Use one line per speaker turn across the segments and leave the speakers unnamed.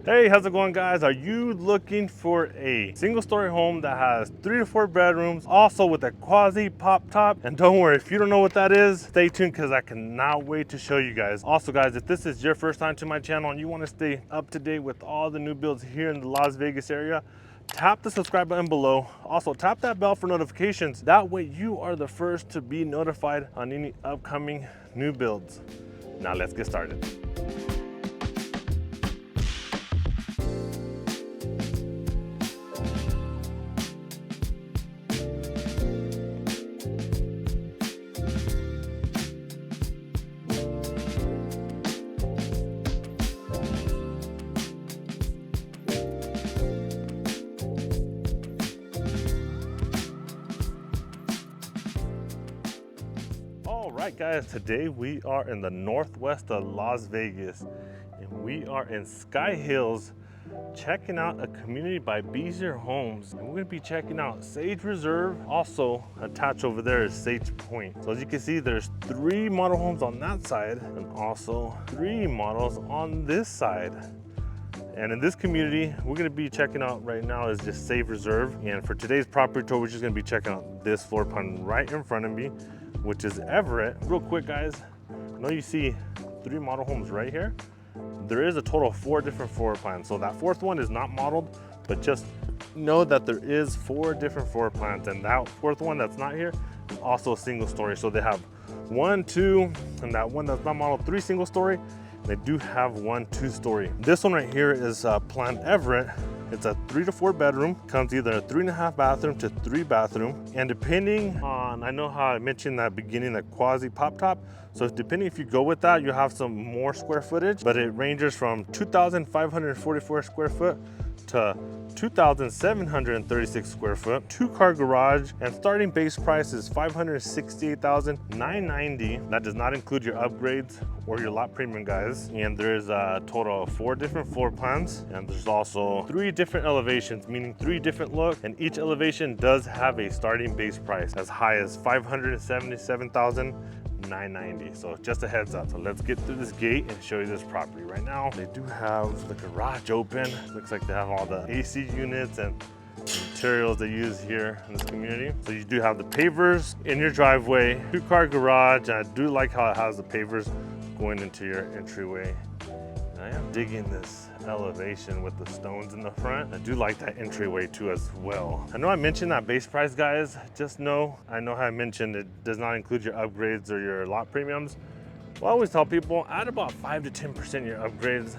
Hey, how's it going, guys? Are you looking for a single story home that has 3 to 4 bedrooms, also with a quasi pop top? And don't worry, if you don't know what that is, stay tuned because I cannot wait to show you guys. Also guys, if this is your first time to my channel and you want to stay up to date with all the new builds here in the Las Vegas area, tap the subscribe button below. Also tap that bell for notifications. That way you are the first to be notified on any upcoming new builds. Now let's get started. All right, guys, today we are in the northwest of Las Vegas and we are in Skye Hills checking out a community by Beezer Homes. And we're gonna be checking out Sage Reserve. Also attached over there is Sage Point. So as you can see, there's 3 model homes on that side and also 3 models on this side. And in this community, we're gonna be checking out right now is just Sage Reserve. And for today's property tour, we're just gonna be checking out this floor plan right in front of me, which is Everett. Real quick, guys, I know you see 3 model homes right here. There is a total of 4 different floor plans. So that 4th one is not modeled, but just know that there is 4 different floor plans. And that 4th one that's not here is also a single story. So they have 1, 2, and that one that's not modeled, 3 single story. They do have 1 2-story. This one right here is planned Everett. It's a 3 to 4 bedroom, comes either a 3.5 bathroom to 3 bathroom. And depending on, I know how I mentioned that beginning, the quasi pop top. So depending if you go with that, you have some more square footage, but it ranges from 2,544 square foot to 2,736 square foot, 2-car garage, and starting base price is $568,990. That does not include your upgrades or your lot premium, guys. And there's a total of 4 different floor plans, and there's also 3 different elevations, meaning 3 different looks, and each elevation does have a starting base price as high as $577,990. So just a heads up. So let's get through this gate and show you this property. Right now they do have the garage open. Looks like they have all the AC units and materials they use here in this community. So you do have the pavers in your driveway, 2-car garage, and I do like how it has the pavers going into your entryway. And I am digging this elevation with the stones in the front. I do like that entryway too as well. I know I mentioned that base price, guys. Just know, I know how I mentioned it does not include your upgrades or your lot premiums. Well, I always tell people add about 5 to 10% your upgrades.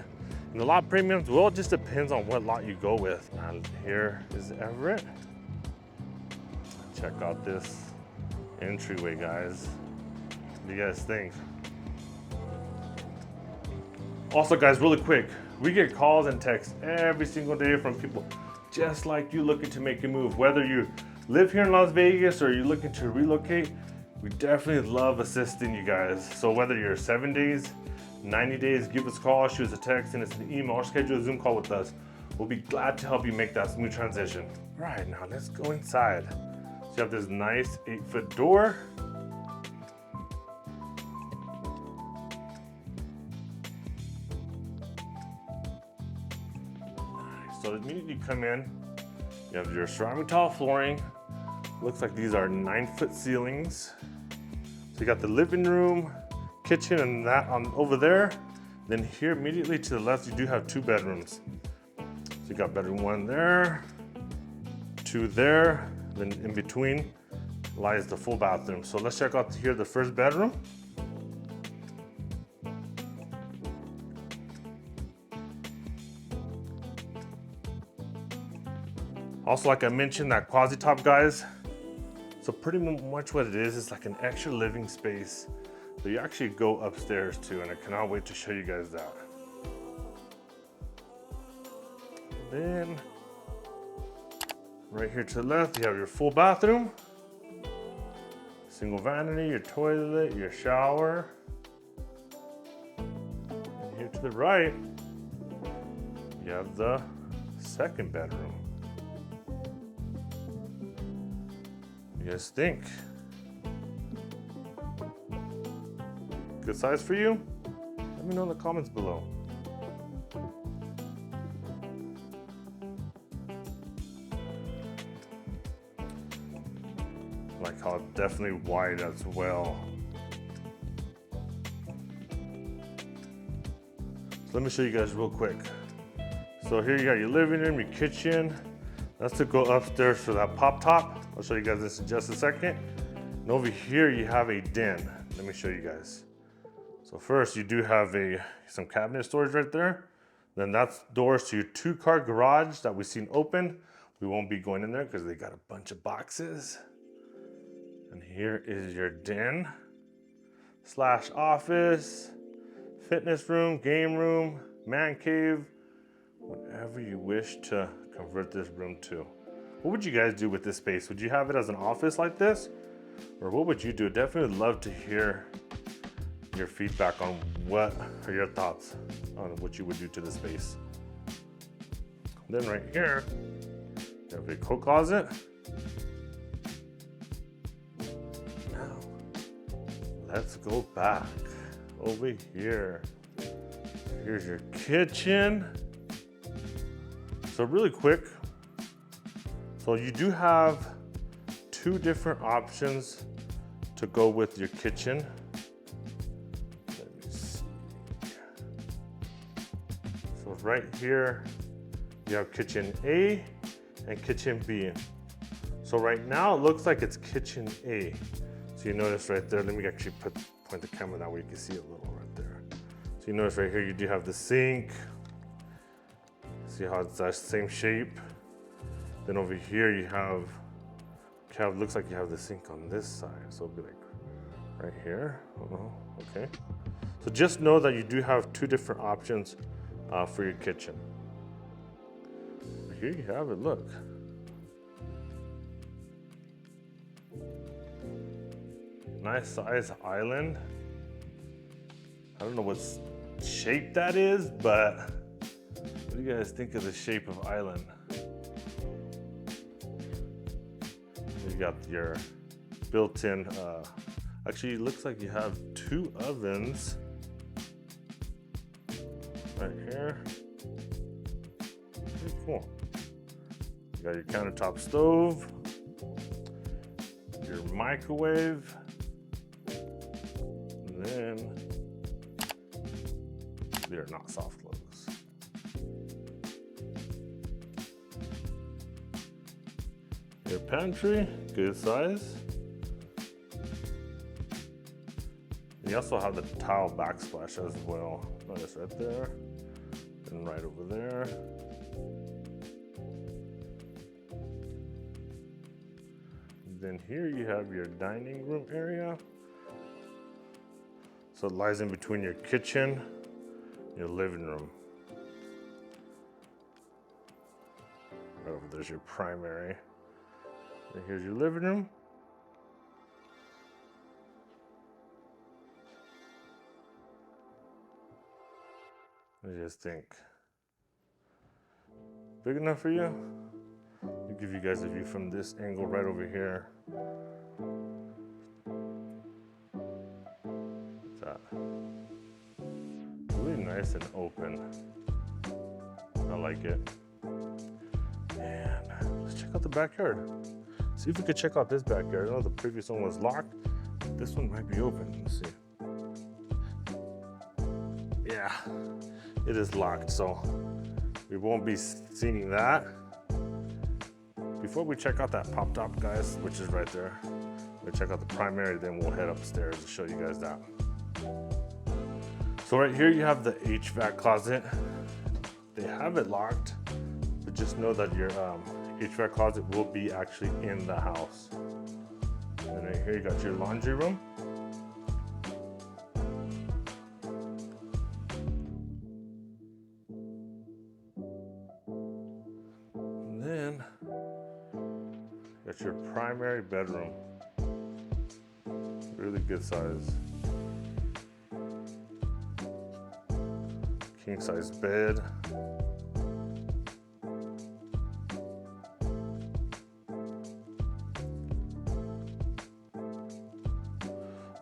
And the lot premiums, well, it just depends on what lot you go with. And here is Everett. Check out this entryway, guys. What do you guys think? Also, guys, really quick, we get calls and texts every single day from people just like you looking to make a move. Whether you live here in Las Vegas or you're looking to relocate, we definitely love assisting you guys. So whether you're 7 days, 90 days, give us a call, shoot us a text, send us an email, or schedule a Zoom call with us. We'll be glad to help you make that smooth transition. All right, now let's go inside. So you have this nice 8-foot door. So immediately you come in, you have your ceramic tile flooring. Looks like these are 9-foot ceilings. So you got the living room, kitchen, and that on over there. Then here immediately to the left, you do have 2 bedrooms. So you got bedroom 1 there, 2 there, then in between lies the full bathroom. So let's check out here the first bedroom. Also, like I mentioned, that quasi top, guys. So pretty much what it is like an extra living space. So you actually go upstairs too, and I cannot wait to show you guys that. Then, right here to the left, you have your full bathroom. Single vanity, your toilet, your shower. And here to the right, you have the second bedroom. What do you guys think? Good size for you? Let me know in the comments below. like how it's definitely wide as well. So let me show you guys real quick. So here you got your living room, your kitchen. That's to go upstairs for that pop top. I'll show you guys this in just a second. And over here you have a den. Let me show you guys. So first you do have some cabinet storage right there. Then that's doors to your 2-car garage that we've seen open. We won't be going in there because they got a bunch of boxes. And here is your den / office, fitness room, game room, man cave, whatever you wish to convert this room to. What would you guys do with this space? Would you have it as an office like this? Or what would you do? Definitely love to hear your feedback on what are your thoughts on what you would do to the space. Then right here, you have a coat closet. Now, let's go back over here. Here's your kitchen. So really quick, so you do have 2 different options to go with your kitchen. Let me see. So right here, you have kitchen A and kitchen B. So right now it looks like it's kitchen A. So you notice right there, let me actually point the camera that way you can see a little right there. So you notice right here, you do have the sink. See how it's that same shape? Then over here you have, looks like you have the sink on this side. So it'll be like right here. Okay. So just know that you do have 2 different options for your kitchen. Here you have it, look. Nice size island. I don't know what shape that is, but what do you guys think of the shape of island? You got your built-in, actually it looks like you have 2 ovens right here. Pretty cool. You got your countertop stove, your microwave, and then they're not soft close. Your pantry, good size. You also have the tile backsplash as well. Notice right there, and right over there. Then here you have your dining room area. So it lies in between your kitchen, your living room. Right over there's your primary. And here's your living room. What do you guys think? Big enough for you? I'll give you guys a view from this angle right over here. That. Really nice and open. I like it. And let's check out the backyard. See if we could check out this backyard. I know the previous one was locked. This one might be open. Let's see. Yeah, it is locked, so we won't be seeing that. Before we check out that pop top, guys, which is right there, we'll check out the primary, then we'll head upstairs and show you guys that. So right here you have the HVAC closet. They have it locked, but just know that your HVAC closet will be actually in the house. And right here you got your laundry room. And then got your primary bedroom. Really good size. King size bed.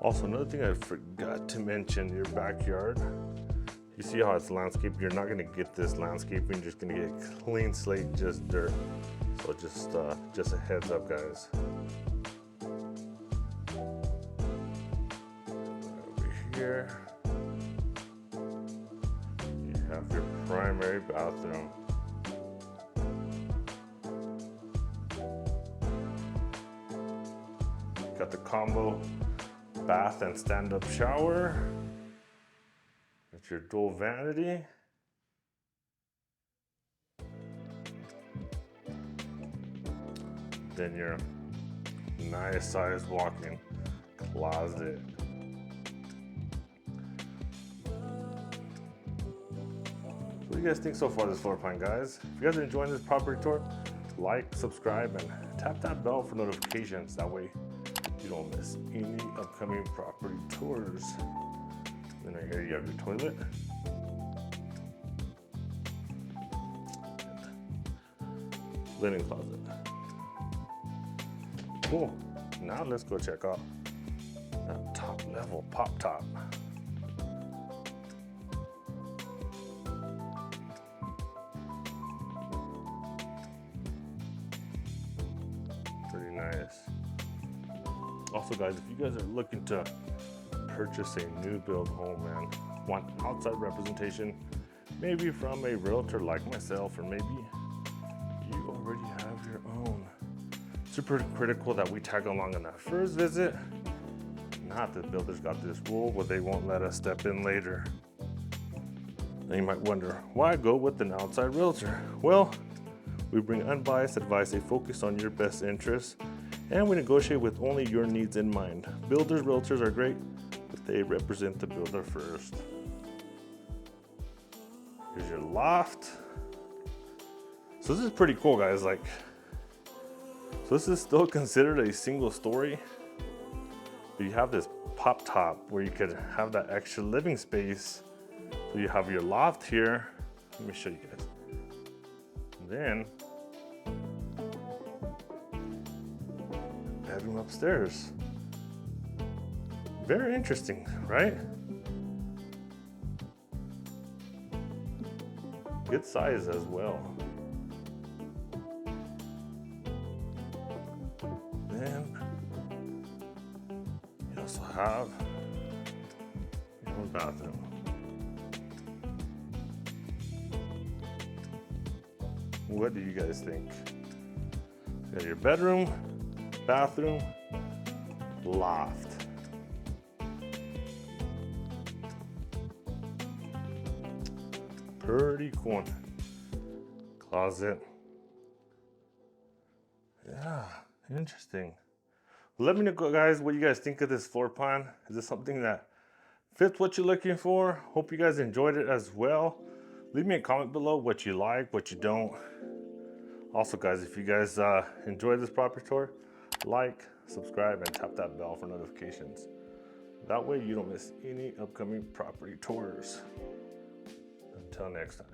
Also, another thing I forgot to mention, your backyard. You see how it's landscaped? You're not gonna get this landscaping, you're just gonna get clean slate, just dirt. So just a heads up, guys. here, you have your primary bathroom. Got the combo bath and stand-up shower. Got your dual vanity. Then your nice sized walk-in closet. What do you guys think so far this floor plan, guys? If you guys are enjoying this property tour, like, subscribe, and tap that bell for notifications. That way you don't miss any upcoming property tours. Then right here you have your toilet. Linen closet. Cool. Now let's go check out that top level pop top. Pretty nice. Also guys, if you guys are looking to purchase a new build home and want outside representation, maybe from a realtor like myself, or maybe you already have your own, super critical that we tag along on that first visit. Not that builders got this rule where they won't let us step in later. Now you might wonder, why go with an outside realtor? Well, we bring unbiased advice, a focus on your best interests, and we negotiate with only your needs in mind. Builders, realtors are great, but they represent the builder first. Here's your loft. So this is pretty cool, guys. So this is still considered a single story. But you have this pop top where you could have that extra living space. So you have your loft here. Let me show you guys. And then bedroom upstairs. Very interesting, right? Good size as well. Then you also have your own bathroom. What do you guys think? You got your bedroom, bathroom, loft. Pretty cool. Closet. Yeah, interesting. Let me know, guys, what you guys think of this floor plan. Is this something that fits what you're looking for? Hope you guys enjoyed it as well. Leave me a comment below what you like, what you don't. Also, guys, if you guys enjoyed this property tour, like, subscribe, and tap that bell for notifications. That way you don't miss any upcoming property tours. Until next time.